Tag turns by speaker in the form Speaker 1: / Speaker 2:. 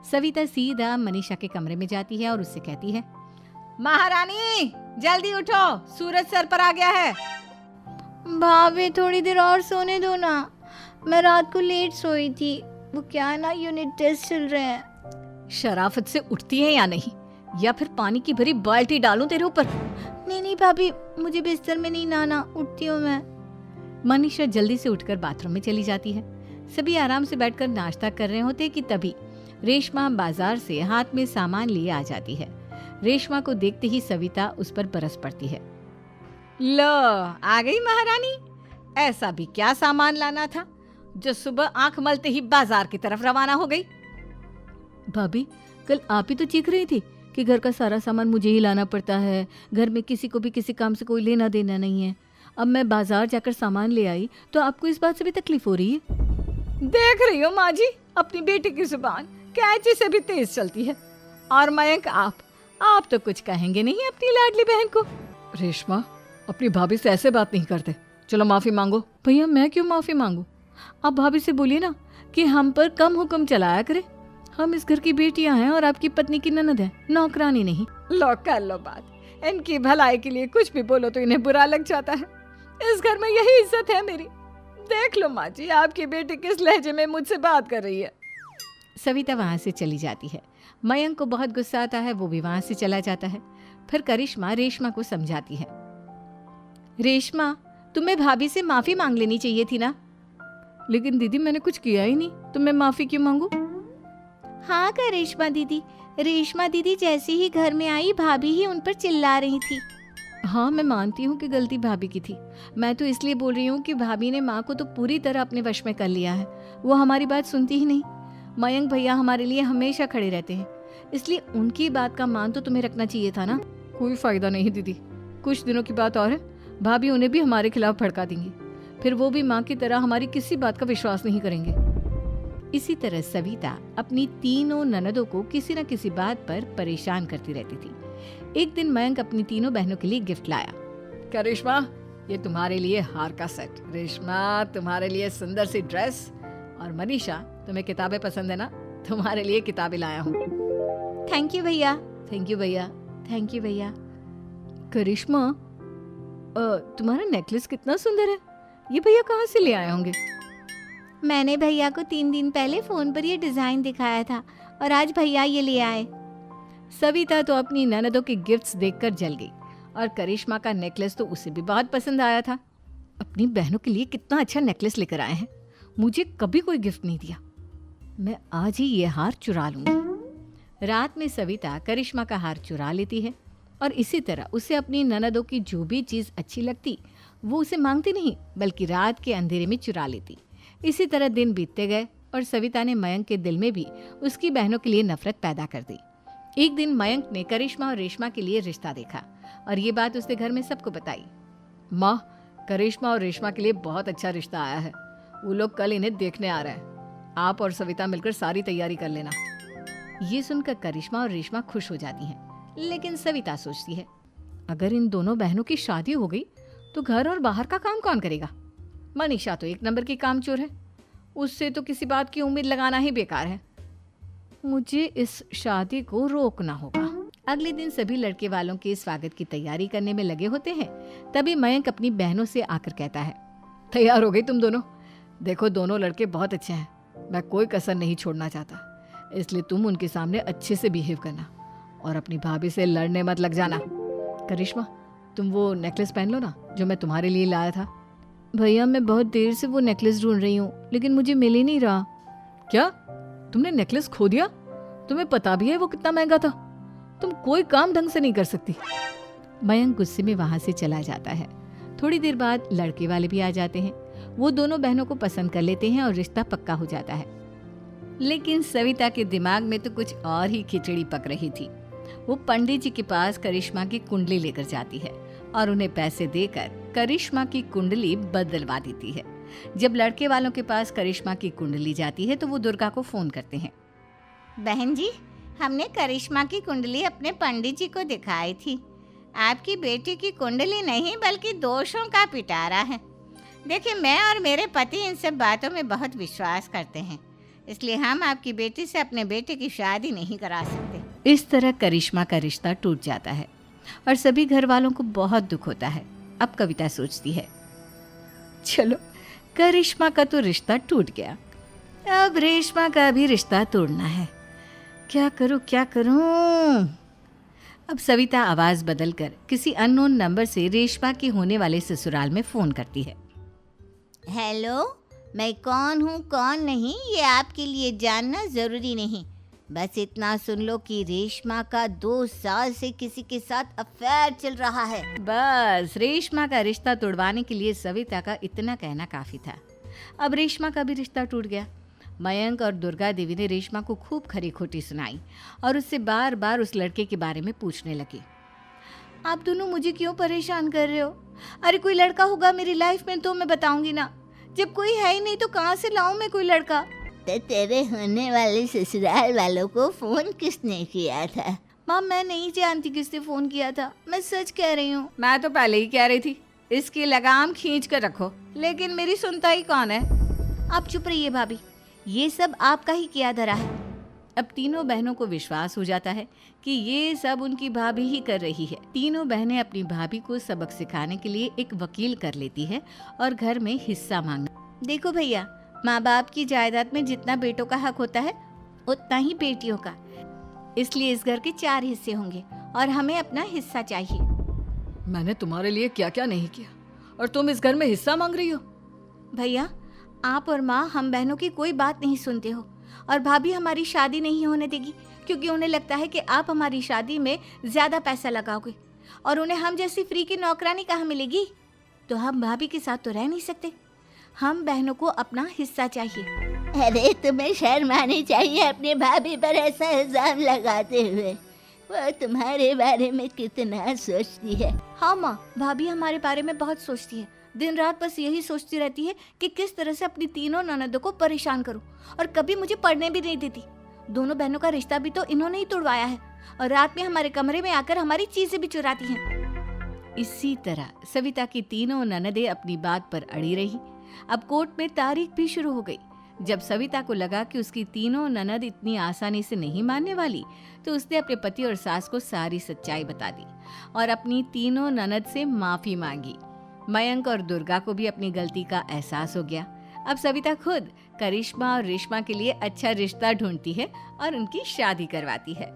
Speaker 1: सविता सीधा मनीषा के कमरे में जाती है और उससे कहती है, महारानी जल्दी उठो, सूरज सर पर आ गया है।
Speaker 2: भाभी थोड़ी देर और सोने दो ना, मैं रात को लेट सोई थी। वो क्या है ना, यूनिट टेस्ट चल रहे हैं।
Speaker 1: शराफत से उठती है या नहीं, या फिर पानी की भरी बाल्टी डालूं तेरे ऊपर?
Speaker 2: नहीं भाभी, मुझे बिस्तर में नहीं नहाना, उठती हूँ मैं।
Speaker 1: मनीषा जल्दी से उठकर बाथरूम में चली जाती है। सभी आराम से बैठकर नाश्ता कर रहे होते कि तभी रेशमा बाजार से हाथ में सामान लिए आ जाती है। रेशमा को देखते ही सविता उस पर बरस पड़ती है। लो आ गई महारानी, ऐसा भी क्या सामान लाना था जो सुबह आंख मलते ही बाजार की तरफ रवाना हो गई? भाभी कल आप ही तो चीख रही थी कि घर का सारा सामान मुझे ही लाना पड़ता है, घर में किसी को भी किसी काम से कोई लेना देना नहीं है। अब मैं बाजार जाकर सामान ले आई तो आपको इस बात से भी तकलीफ हो रही है? देख रही हो माँ जी, अपनी बेटी की जुबान कैंची से भी तेज चलती है। और मयंक आप तो कुछ कहेंगे नहीं अपनी लाडली बहन को। रेशमा अपनी भाभी से ऐसे बात नहीं करते, चलो माफी मांगो। भैया मैं क्यों माफी मांगू? आप भाभी से बोलिए ना कि हम पर कम हुक्म चलाया करे। हम इस घर की बेटियां हैं और आपकी पत्नी की ननद है, नौकरानी नहीं। लो कर लो बात, इनकी भलाई के लिए कुछ भी बोलो तो इन्हें बुरा लग जाता है। इस घर में यही इज्जत है मेरी। देख लो माँ जी, आपकी बेटी किस लहजे में मुझसे बात कर रही है। सविता वहां से चली जाती है। मयंक को बहुत गुस्सा आता है, वो भी वहां से चला जाता है। फिर करिश्मा रेशमा को समझाती है, रेशमा तुम्हें भाभी से माफी मांग लेनी चाहिए थी ना। लेकिन दीदी मैंने कुछ किया ही नहीं, तो मैं माफी क्यों मांगू?
Speaker 2: हाँ करिश्मा दीदी, रेशमा दीदी जैसे ही घर में आई भाभी ही उन पर चिल्ला रही थी।
Speaker 1: हाँ मैं मानती हूँ कि गलती भाभी की थी। मैं तो इसलिए बोल रही हूँ कि भाभी ने माँ को तो पूरी तरह अपने वश में कर लिया है। वो हमारी बात सुनती ही नहीं। मयंक भैया हमारे लिए हमेशा खड़े रहते हैं, इसलिए उनकी बात का मान तो तुम्हें रखना चाहिए था ना। कोई फायदा नहीं दीदी, कुछ दिनों की बात और है, भाभी उन्हें भी हमारे खिलाफ भड़का देंगी। फिर वो भी माँ की तरह हमारी किसी बात का विश्वास नहीं करेंगे। इसी तरह सविता अपनी तीनों ननदों को किसी न किसी बात पर परेशान करती रहती थी। एक दिन मयंक अपनी तीनों बहनों के लिए गिफ्ट लाया। करिश्मा ये तुम्हारे लिए हार का सेट, रेशमा तुम्हारे लिए सुंदर सी ड्रेस, और मनीषा तुम्हें किताबें पसंद है ना, तुम्हारे लिए किताबें लाया हूँ।
Speaker 2: थैंक यू भैया।
Speaker 1: थैंक यू भैया। थैंक यू भैया। करिश्मा तुम्हारा नेकलेस कितना सुंदर है, ये भैया कहाँ से ले आए होंगे?
Speaker 2: मैंने भैया को 3 दिन पहले फोन पर ये डिजाइन दिखाया था और आज भैया ये ले आए।
Speaker 1: सविता तो अपनी ननदों के गिफ्ट्स देखकर जल गई, और करिश्मा का नेकलेस तो उसे भी बहुत पसंद आया था। अपनी बहनों के लिए कितना अच्छा नेकलेस लेकर आए हैं, मुझे कभी कोई गिफ्ट नहीं दिया। मैं आज ही ये हार चुरा लूंगी। रात में सविता करिश्मा का हार चुरा लेती है, और इसी तरह उसे अपनी ननदों की जो भी चीज़ अच्छी लगती वो उसे मांगती नहीं, बल्कि रात के अंधेरे में चुरा लेती। इसी तरह दिन बीतते गए और सविता ने मयंक के दिल में भी उसकी बहनों के लिए नफरत पैदा कर दी। एक दिन मयंक ने करिश्मा और रेशमा के लिए रिश्ता देखा और ये बात उसने घर में सबको बताई। माँ, करिश्मा और रेशमा के लिए बहुत अच्छा रिश्ता आया है, वो लोग कल इन्हें देखने आ रहे हैं। आप और सविता मिलकर सारी तैयारी कर लेना। ये सुनकर करिश्मा और रेशमा खुश हो जाती हैं, लेकिन सविता सोचती है, अगर इन दोनों बहनों की शादी हो गई तो घर और बाहर का काम कौन करेगा? मनीषा तो 1 नंबर की कामचोर है, उससे तो किसी बात की उम्मीद लगाना ही बेकार है। मुझे इस शादी को रोकना होगा। अगले दिन सभी लड़के वालों के स्वागत की तैयारी करने में लगे होते हैं। तभी मयंक अपनी बहनों से आकर कहता है, तैयार हो गई तुम दोनों? देखो दोनों लड़के बहुत अच्छे हैं, मैं कोई कसर नहीं छोड़ना चाहता, इसलिए तुम उनके सामने अच्छे से बिहेव करना और अपनी भाभी से लड़ने मत लग जाना। करिश्मा, तुम वो नेकलेस पहन लो ना जो मैं तुम्हारे लिए लाया था। भैया मैं बहुत देर से वो नेकलेस ढूंढ रही हूँ, लेकिन मुझे मिल ही नहीं रहा। क्या तुमने नेकलेस खो दिया? तुम्हें पता भी है वो कितना महंगा था, तुम कोई काम ढंग से नहीं कर सकती। मयंक गुस्से में वहां से चला जाता है। थोड़ी देर बाद लड़के वाले भी आ जाते हैं। वो दोनों बहनों को पसंद कर लेते हैं और रिश्ता पक्का हो जाता है। लेकिन सविता के दिमाग में तो कुछ और ही खिचड़ी पक रही थी। वो पंडित जी के पास करिश्मा की कुंडली लेकर जाती है और उन्हें पैसे देकर करिश्मा की कुंडली बदलवा देती है। जब लड़के वालों के पास करिश्मा की कुंडली जाती है तो वो दुर्गा को फोन करते हैं।
Speaker 2: बहन जी, हमने करिश्मा की कुंडली अपने पंडित जी को दिखाई थी। आपकी बेटी की कुंडली नहीं बल्कि दोषों का पिटारा है। देखिए, मैं और मेरे पति इन सब बातों में बहुत विश्वास करते हैं, इसलिए हम आपकी बेटी से अपने बेटे की शादी नहीं करा सकते।
Speaker 1: इस तरह करिश्मा का रिश्ता टूट जाता है और सभी घर वालों को बहुत दुख होता है। अब कविता सोचती है, चलो करिश्मा का तो रिश्ता टूट गया, अब रेशमा का भी रिश्ता तोड़ना है। क्या करूं क्या करूं? अब सविता आवाज बदलकर किसी अननोन नंबर से रेशमा के होने वाले ससुराल में फोन करती है।
Speaker 2: हेलो, मैं कौन हूँ कौन नहीं ये आपके लिए जानना ज़रूरी नहीं। बस इतना सुन लो कि रेशमा का 2 साल से किसी के साथ अफेयर चल रहा है।
Speaker 1: बस रेशमा का रिश्ता तोड़वाने के लिए सविता का इतना कहना काफी था। अब रेशमा का भी रिश्ता टूट गया। मयंक और दुर्गा देवी ने रेशमा को खूब खरी खोटी सुनाई और उससे बार बार उस लड़के के बारे में पूछने लगी। आप दोनों मुझे क्यों परेशान कर रहे हो? अरे कोई लड़का होगा मेरी लाइफ में तो मैं बताऊंगी ना, जब कोई है ही नहीं तो कहाँ से लाऊं मैं कोई लड़का?
Speaker 2: तो तेरे होने वाले ससुराल वालों को फोन किसने किया था?
Speaker 1: माँ मैं नहीं जानती किसने फोन किया था, मैं सच कह रही हूँ। मैं तो पहले ही कह रही थी इसकी लगाम खींच कर रखो, लेकिन मेरी सुनता ही कौन है। आप चुप रहिए भाभी, ये सब आपका ही किया धरा है। अब तीनों बहनों को विश्वास हो जाता है कि ये सब उनकी भाभी ही कर रही है। तीनों बहनें अपनी भाभी को सबक सिखाने के लिए एक वकील कर लेती है और घर में हिस्सा मांगना। देखो भैया, माँ बाप की जायदाद में जितना बेटों का हक होता है उतना ही बेटियों का, इसलिए इस घर के 4 हिस्से होंगे और हमें अपना हिस्सा चाहिए। मैंने तुम्हारे लिए क्या क्या नहीं किया और तुम इस घर में हिस्सा मांग रही हो? भैया, आप और माँ हम बहनों की कोई बात नहीं सुनते हो और भाभी हमारी शादी नहीं होने देगी क्योंकि उन्हें लगता है कि आप हमारी शादी में ज्यादा पैसा लगाओगे और उन्हें हम जैसी फ्री की नौकरानी कहाँ मिलेगी। तो हम भाभी के साथ तो रह नहीं सकते, हम बहनों को अपना हिस्सा चाहिए।
Speaker 2: अरे तुम्हें शर्म आनी चाहिए अपने भाभी पर ऐसा इल्जाम लगाते हुए। वो तुम्हारे बारे में कितना सोचती है।
Speaker 1: हाँ माँ, भाभी हमारे बारे में बहुत सोचती है, दिन रात बस यही सोचती रहती है कि किस तरह से अपनी तीनों ननदों को परेशान करूं और कभी मुझे पढ़ने भी नहीं देती। दोनों बहनों का रिश्ता भी तो इन्होंने ही तोड़वाया है और रात में हमारे कमरे में आकर हमारी चीजें भी चुराती हैं। इसी तरह सविता की तीनों ननदें अपनी बात पर अड़ी रही। अब कोर्ट में तारीख भी शुरू हो गई। जब सविता को लगा कि उसकी तीनों ननद इतनी आसानी से नहीं मानने वाली, तो उसने अपने पति और सास को सारी सच्चाई बता दी और अपनी तीनों ननद से माफी मांगी। मयंक और दुर्गा को भी अपनी गलती का एहसास हो गया। अब सविता खुद करिश्मा और रेशमा के लिए अच्छा रिश्ता ढूंढती है और उनकी शादी करवाती है।